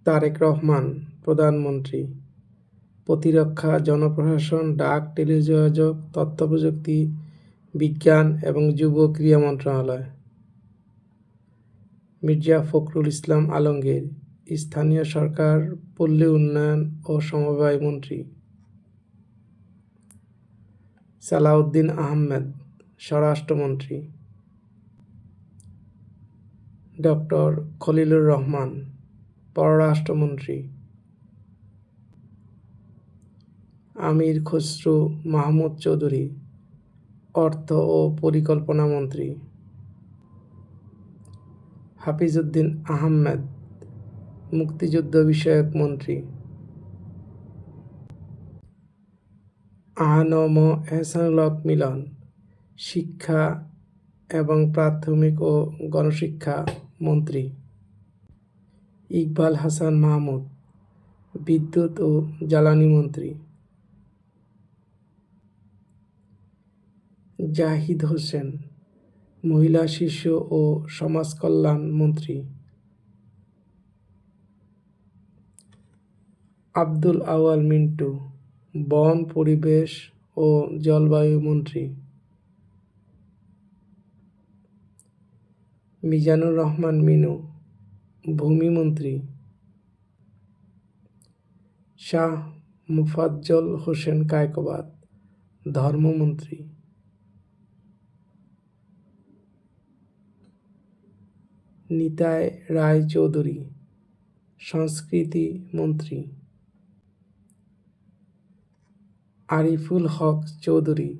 তারেক রহমান প্রধানমন্ত্রী, প্রতিরক্ষা, জনপ্রশাসন, ডাক, টেলিযোগাযোগ, তথ্যপ্রযুক্তি, বিজ্ঞান এবং যুব ক্রীড়া মন্ত্রণালয়। মির্জা ফখরুল ইসলাম আলমগীর, স্থানীয় সরকার, পল্লী উন্নয়ন ও সমবায় মন্ত্রী। সালাউদ্দিন আহমেদ, স্বরাষ্ট্রমন্ত্রী। ডক্টর খলিলুর রহমান, পররাষ্ট্রমন্ত্রী। আমির খসরু মাহমুদ চৌধুরী, অর্থ ও পরিকল্পনা মন্ত্রী। হাফিজউদ্দিন আহমেদ, মুক্তিযুদ্ধ বিষয়ক মন্ত্রী। আ.ন.ম এহসানুল হক মিলন, শিক্ষা এবং প্রাথমিক ও গণশিক্ষা মন্ত্রী। ইকবাল হাসান মাহমুদ, বিদ্যুৎ ও জ্বালানি মন্ত্রী। জাহিদ হোসেন, মহিলা, শিশু ও সমাজ কল্যাণ মন্ত্রী। আব্দুল আউয়াল মিন্টু, বন, পরিবেশ ও জলবায়ু মন্ত্রী। মিজানুর রহমান মিনু, ভূমি মন্ত্রী। শাহ মোফাজ্জল হোসেন কায়কোবাদ, ধর্মমন্ত্রী। নিতাই রায় চৌধুরী, সংস্কৃতি মন্ত্রী। আরিফুল হক চৌধুরী,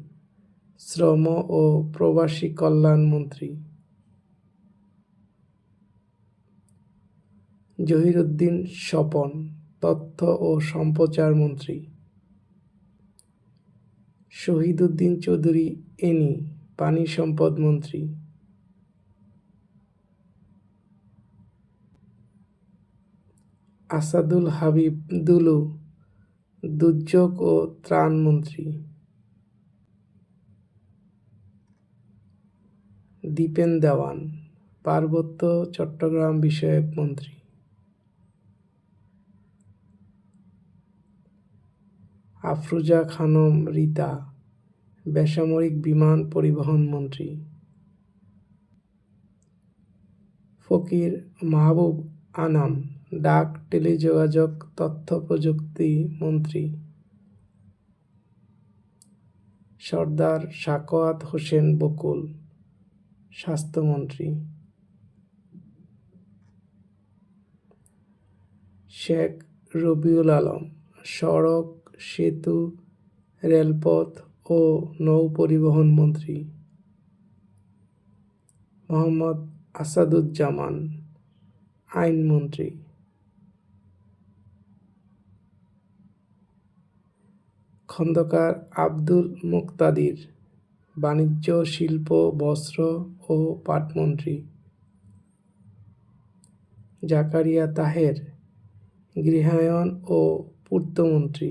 শ্রম ও প্রবাসী কল্যাণ মন্ত্রী। জহিরুদ্দিন স্বপন, তথ্য ও সম্প্রচার মন্ত্রী। শহীদউদ্দিন চৌধুরী এনি, পানি সম্পদ মন্ত্রী। আসাদুল হাবিব দুলু, দুর্যোগ ও ত্রাণ মন্ত্রী। দীপেন দেওয়ান, পার্বত্য চট্টগ্রাম বিষয়ক মন্ত্রী। আফরোজা খানম রীতা, বেসামরিক বিমান পরিবহন মন্ত্রী। ফকির মাহবুব আনাম, ডাক, টেলিযোগাযোগ, তথ্য প্রযুক্তি মন্ত্রী। সরদার সাখাওয়াত হোসেন বকুল, স্বাস্থ্যমন্ত্রী। শেখ রবিউল আলম, সড়ক, সেতু, রেলপথ ও নৌ পরিবহন মন্ত্রী। মোহাম্মদ আসাদুজ্জামান, আইনমন্ত্রী। খন্দকার আব্দুল মুকতাদির, বাণিজ্য, শিল্প, বস্ত্র ও পাটমন্ত্রী। জাকারিয়া তাহের, গৃহায়ন ও পূর্তমন্ত্রী।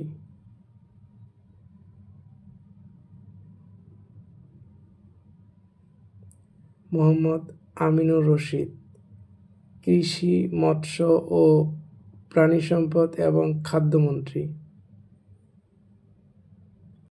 মোহাম্মদ আমিনুর রশিদ, কৃষি, মৎস্য ও প্রাণী সম্পদ এবং খাদ্যমন্ত্রী।